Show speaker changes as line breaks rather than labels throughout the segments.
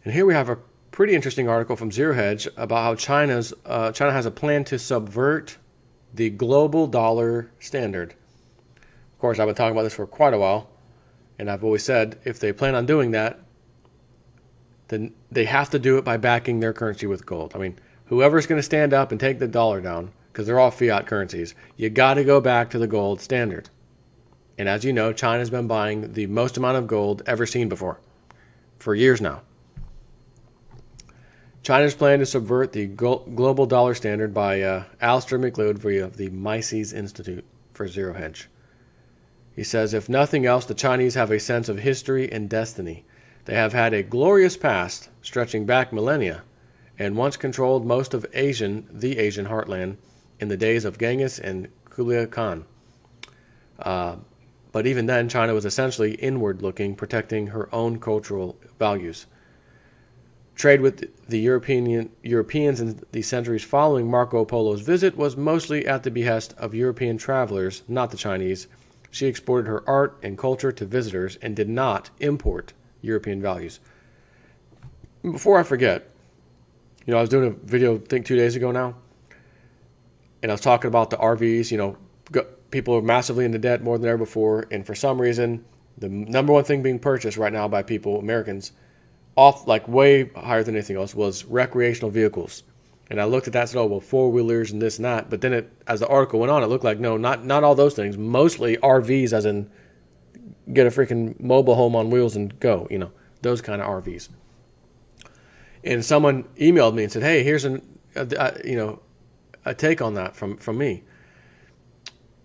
And here we have a pretty interesting article from Zero Hedge about how China has a plan to subvert the global dollar standard. Of course, I've been talking about this for quite a while, and I've always said if they plan on doing that, then they have to do it by backing their currency with gold. I mean, whoever's going to stand up and take the dollar down, because they're all fiat currencies, you got to go back to the gold standard. And as you know, China's been buying the most amount of gold ever seen before, for years now. China's plan to subvert the global dollar standard by Alistair McLeod of the Mises Institute for Zero Hedge. He says, if nothing else, the Chinese have a sense of history and destiny. They have had a glorious past stretching back millennia and once controlled most of the Asian heartland in the days of Genghis and Kublai Khan. But even then, China was essentially inward-looking, protecting her own cultural values. Trade with the Europeans in the centuries following Marco Polo's visit was mostly at the behest of European travelers, not the Chinese. She exported her art and culture to visitors and did not import European values. Before I forget, I was doing a video, I think 2 days ago now, and I was talking about the RVs. People are massively into debt more than ever before, and for some reason, the number one thing being purchased right now by people, Americans, off like way higher than anything else, was recreational vehicles. And I looked at that and said, oh, well, four-wheelers and this and that. But then as the article went on, it looked like, no, not all those things. Mostly RVs, as in get a freaking mobile home on wheels and go, those kind of RVs. And someone emailed me and said, hey, here's a take on that from me.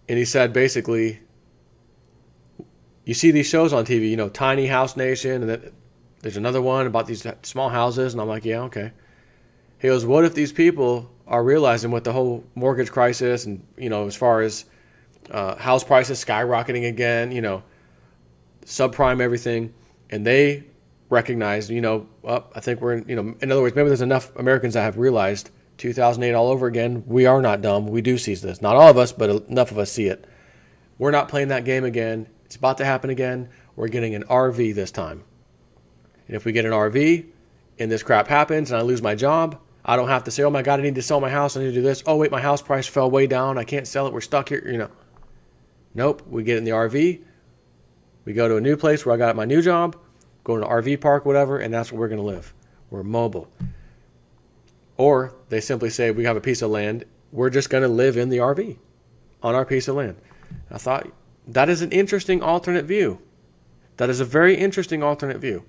And he said, basically, you see these shows on TV, Tiny House Nation, and there's another one about these small houses. And I'm like, yeah, okay. He goes, what if these people are realizing with the whole mortgage crisis and, as far as house prices skyrocketing again, subprime everything, and they recognize, I think we're in other words, maybe there's enough Americans that have realized 2008 all over again. We are not dumb. We do see this. Not all of us, but enough of us see it. We're not playing that game again. It's about to happen again. We're getting an RV this time. And if we get an RV and this crap happens and I lose my job, I don't have to say, oh my God, I need to sell my house. I need to do this. Oh wait, my house price fell way down. I can't sell it. We're stuck here. Nope. We get in the RV. We go to a new place where I got my new job, go to an RV park, whatever, and that's where we're going to live. We're mobile. Or they simply say, we have a piece of land. We're just going to live in the RV on our piece of land. I thought that is an interesting alternate view. That is a very interesting alternate view.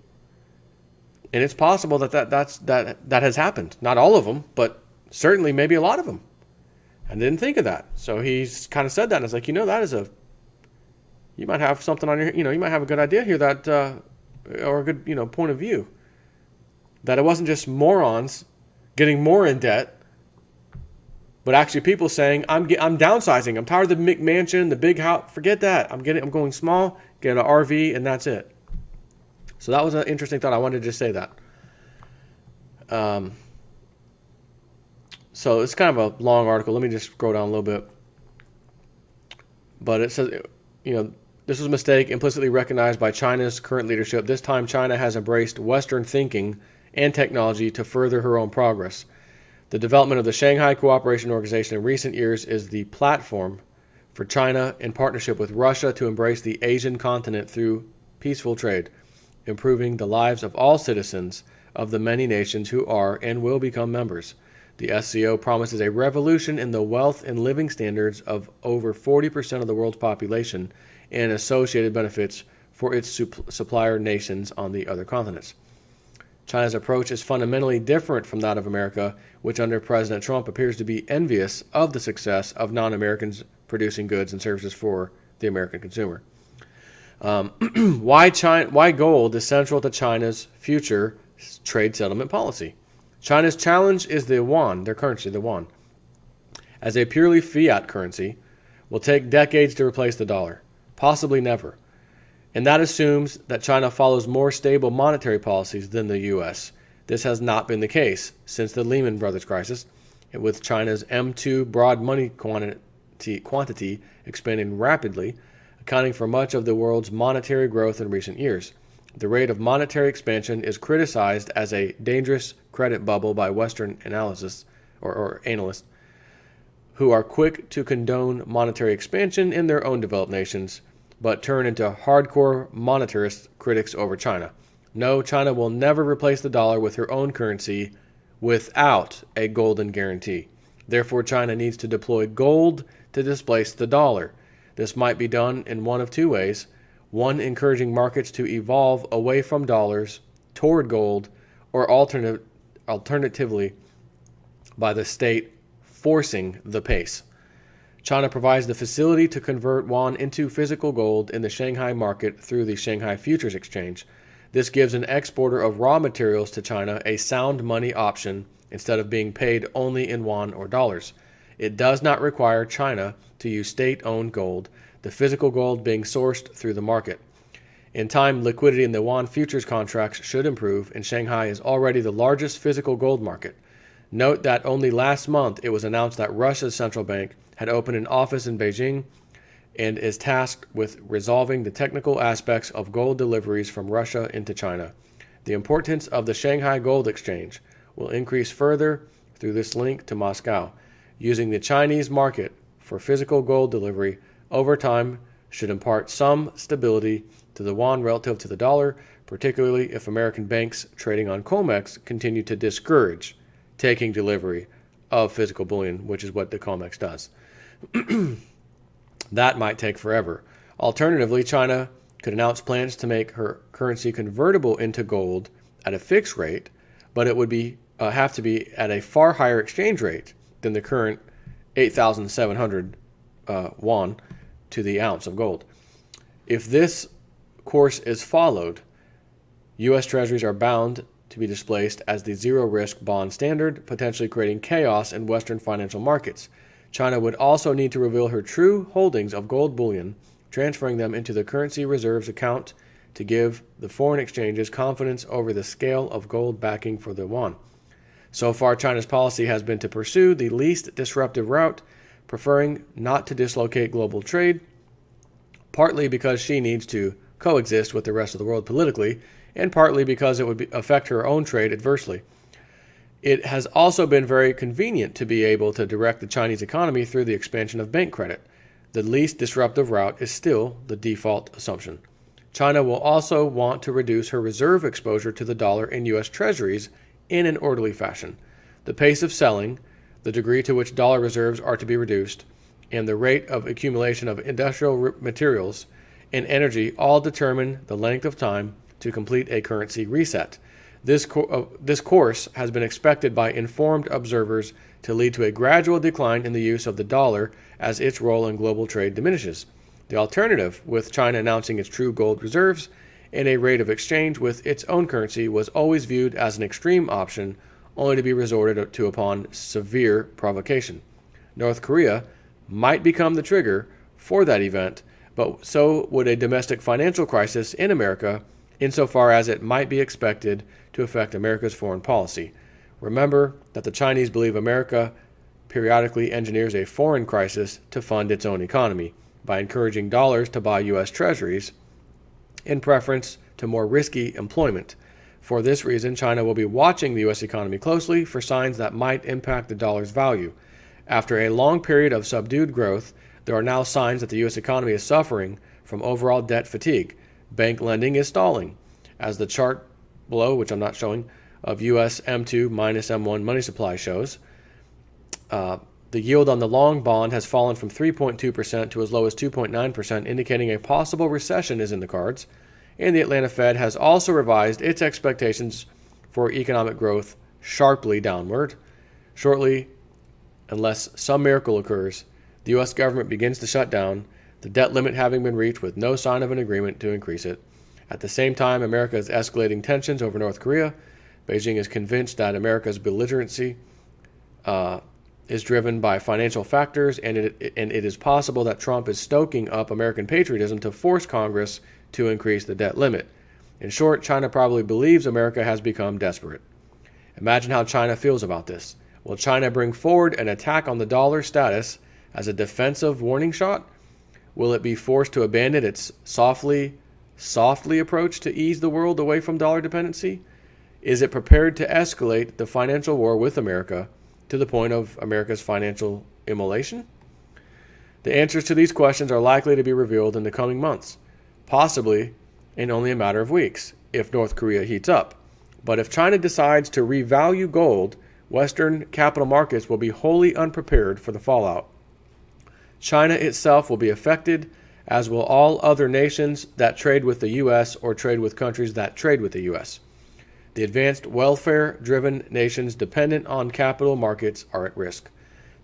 And it's possible that has happened. Not all of them, but certainly maybe a lot of them. I didn't think of that. So he's kind of said that. And I was like, you might have something on your, you might have a good idea here that, or a good, point of view. That it wasn't just morons getting more in debt, but actually people saying, I'm downsizing. I'm tired of the McMansion, the big house. Forget that. I'm going small, get an RV, and that's it. So that was an interesting thought. I wanted to just say that. So it's kind of a long article. Let me just scroll down a little bit. But it says, this was a mistake implicitly recognized by China's current leadership. This time, China has embraced Western thinking and technology to further her own progress. The development of the Shanghai Cooperation Organization in recent years is the platform for China in partnership with Russia to embrace the Asian continent through peaceful trade, improving the lives of all citizens of the many nations who are and will become members. The SCO promises a revolution in the wealth and living standards of over 40% of the world's population and associated benefits for its supplier nations on the other continents. China's approach is fundamentally different from that of America, which under President Trump appears to be envious of the success of non-Americans producing goods and services for the American consumer. Why gold is central to China's future trade settlement policy. China's challenge is the yuan, their currency, the yuan. As a purely fiat currency, will take decades to replace the dollar, possibly never. And that assumes that China follows more stable monetary policies than the U.S. This has not been the case since the Lehman Brothers crisis, with China's M2 broad money quantity expanding rapidly, accounting for much of the world's monetary growth in recent years. The rate of monetary expansion is criticized as a dangerous credit bubble by Western analysts or analysts who are quick to condone monetary expansion in their own developed nations, but turn into hardcore monetarist critics over China. No, China will never replace the dollar with her own currency without a golden guarantee. Therefore, China needs to deploy gold to displace the dollar. This might be done in one of two ways. One, encouraging markets to evolve away from dollars toward gold, or alternatively, by the state forcing the pace. China provides the facility to convert yuan into physical gold in the Shanghai market through the Shanghai Futures Exchange. This gives an exporter of raw materials to China a sound money option instead of being paid only in yuan or dollars. It does not require China to use state-owned gold, the physical gold being sourced through the market. In time, liquidity in the yuan futures contracts should improve, and Shanghai is already the largest physical gold market. Note that only last month it was announced that Russia's central bank had opened an office in Beijing and is tasked with resolving the technical aspects of gold deliveries from Russia into China. The importance of the Shanghai Gold Exchange will increase further through this link to Moscow. Using the Chinese market for physical gold delivery over time should impart some stability to the yuan relative to the dollar, particularly if American banks trading on COMEX continue to discourage taking delivery of physical bullion, which is what the COMEX does. That might take forever. Alternatively, China could announce plans to make her currency convertible into gold at a fixed rate, but it would have to be at a far higher exchange rate than the current 8,700 yuan to the ounce of gold. If this course is followed, U.S. Treasuries are bound to be displaced as the zero-risk bond standard, potentially creating chaos in Western financial markets. China would also need to reveal her true holdings of gold bullion, transferring them into the currency reserves account to give the foreign exchanges confidence over the scale of gold backing for the yuan. So far, China's policy has been to pursue the least disruptive route, preferring not to dislocate global trade, partly because she needs to coexist with the rest of the world politically, and partly because it would affect her own trade adversely. It has also been very convenient to be able to direct the Chinese economy through the expansion of bank credit. The least disruptive route is still the default assumption. China will also want to reduce her reserve exposure to the dollar in U.S. Treasuries in an orderly fashion. The pace of selling, the degree to which dollar reserves are to be reduced, and the rate of accumulation of industrial materials and energy all determine the length of time to complete a currency reset. This course has been expected by informed observers to lead to a gradual decline in the use of the dollar as its role in global trade diminishes. The alternative, with China announcing its true gold reserves and a rate of exchange with its own currency, was always viewed as an extreme option, only to be resorted to upon severe provocation. North Korea might become the trigger for that event, but so would a domestic financial crisis in America, insofar as it might be expected to affect America's foreign policy. Remember that the Chinese believe America periodically engineers a foreign crisis to fund its own economy by encouraging dollars to buy U.S. Treasuries in preference to more risky employment. For this reason, China will be watching the U.S. economy closely for signs that might impact the dollar's value. After a long period of subdued growth, there are now signs that the U.S. economy is suffering from overall debt fatigue. Bank lending is stalling. As the chart below, which I'm not showing, of U.S. M2 minus M1 money supply shows, the yield on the long bond has fallen from 3.2% to as low as 2.9%, indicating a possible recession is in the cards. And the Atlanta Fed has also revised its expectations for economic growth sharply downward. Shortly, unless some miracle occurs, the U.S. government begins to shut down, the debt limit having been reached with no sign of an agreement to increase it. At the same time, America is escalating tensions over North Korea. Beijing is convinced that America's belligerency is driven by financial factors, and it is possible that Trump is stoking up American patriotism to force Congress to increase the debt limit. In short, China probably believes America has become desperate. Imagine how China feels about this. Will China bring forward an attack on the dollar status as a defensive warning shot? Will it be forced to abandon its softly softly approach to ease the world away from dollar dependency? Is it prepared to escalate the financial war with America to the point of America's financial immolation? The answers to these questions are likely to be revealed in the coming months, possibly in only a matter of weeks, if North Korea heats up. But if China decides to revalue gold, Western capital markets will be wholly unprepared for the fallout. China itself will be affected, as will all other nations that trade with the U.S. or trade with countries that trade with the U.S. The advanced welfare-driven nations dependent on capital markets are at risk.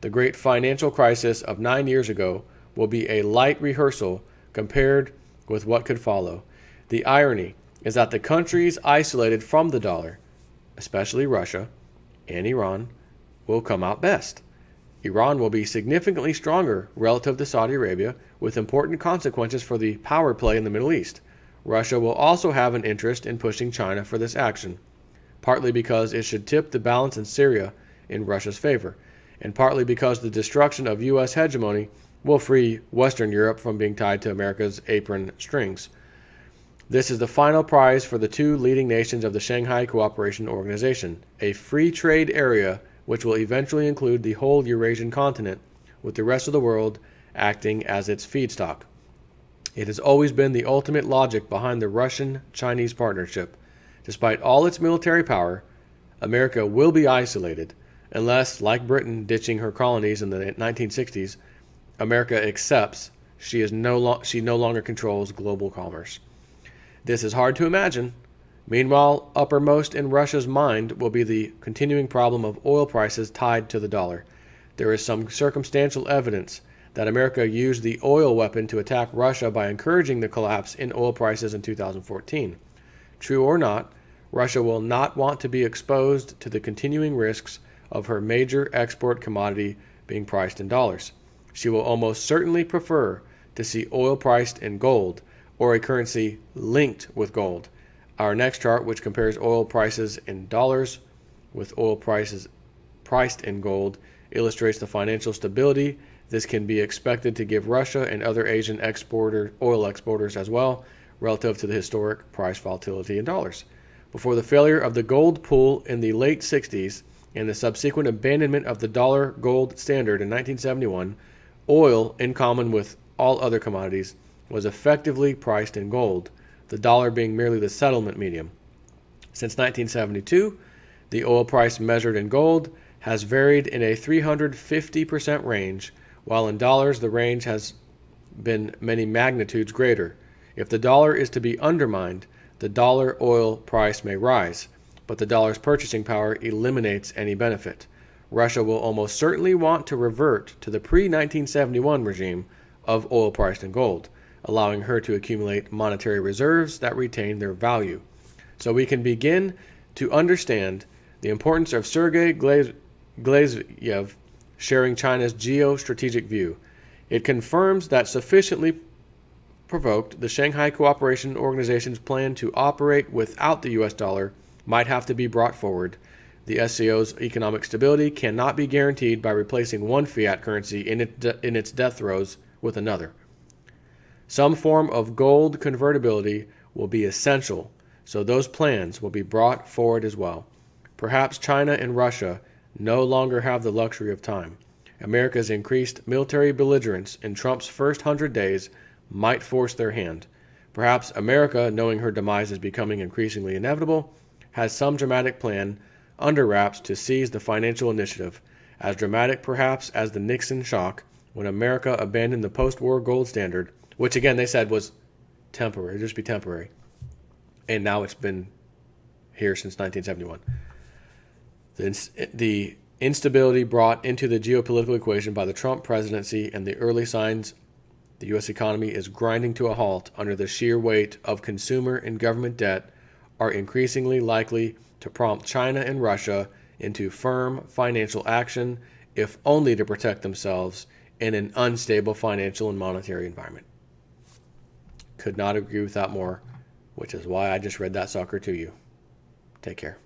The great financial crisis of 9 years ago will be a light rehearsal compared with what could follow. The irony is that the countries isolated from the dollar, especially Russia and Iran, will come out best. Iran will be significantly stronger relative to Saudi Arabia, with important consequences for the power play in the Middle East. Russia will also have an interest in pushing China for this action, partly because it should tip the balance in Syria in Russia's favor, and partly because the destruction of U.S. hegemony will free Western Europe from being tied to America's apron strings. This is the final prize for the two leading nations of the Shanghai Cooperation Organization, a free trade area which will eventually include the whole Eurasian continent, with the rest of the world acting as its feedstock. It has always been the ultimate logic behind the Russian-Chinese partnership. Despite all its military power, America will be isolated unless, like Britain ditching her colonies in the 1960s, America accepts she no longer controls global commerce. This is hard to imagine. Meanwhile, uppermost in Russia's mind will be the continuing problem of oil prices tied to the dollar. There is some circumstantial evidence that America used the oil weapon to attack Russia by encouraging the collapse in oil prices in 2014. True or not, Russia will not want to be exposed to the continuing risks of her major export commodity being priced in dollars. She will almost certainly prefer to see oil priced in gold or a currency linked with gold. Our next chart, which compares oil prices in dollars with oil prices priced in gold, illustrates the financial stability this can be expected to give Russia and other Asian oil exporters as well, relative to the historic price volatility in dollars. Before the failure of the gold pool in the late 60s and the subsequent abandonment of the dollar gold standard in 1971, oil, in common with all other commodities, was effectively priced in gold, the dollar being merely the settlement medium. Since 1972, the oil price measured in gold has varied in a 350% range, while in dollars the range has been many magnitudes greater. If the dollar is to be undermined, the dollar oil price may rise, but the dollar's purchasing power eliminates any benefit. Russia will almost certainly want to revert to the pre-1971 regime of oil priced in gold, allowing her to accumulate monetary reserves that retain their value. So we can begin to understand the importance of Sergei Glaziev sharing China's geostrategic view. It confirms that sufficiently provoked, the Shanghai Cooperation Organization's plan to operate without the US dollar might have to be brought forward. The SCO's economic stability cannot be guaranteed by replacing one fiat currency in its death throes with another. Some form of gold convertibility will be essential, so those plans will be brought forward as well. Perhaps China and Russia no longer have the luxury of time. America's increased military belligerence in Trump's first 100 days might force their hand. Perhaps America, knowing her demise is becoming increasingly inevitable, has some dramatic plan under wraps to seize the financial initiative, as dramatic perhaps as the Nixon shock when America abandoned the post-war gold standard, which again they said was temporary, just be temporary. And now it's been here since 1971. The instability brought into the geopolitical equation by the Trump presidency and the early signs the U.S. economy is grinding to a halt under the sheer weight of consumer and government debt are increasingly likely to prompt China and Russia into firm financial action, if only to protect themselves in an unstable financial and monetary environment. Could not agree with that more, which is why I just read that sucker to you. Take care.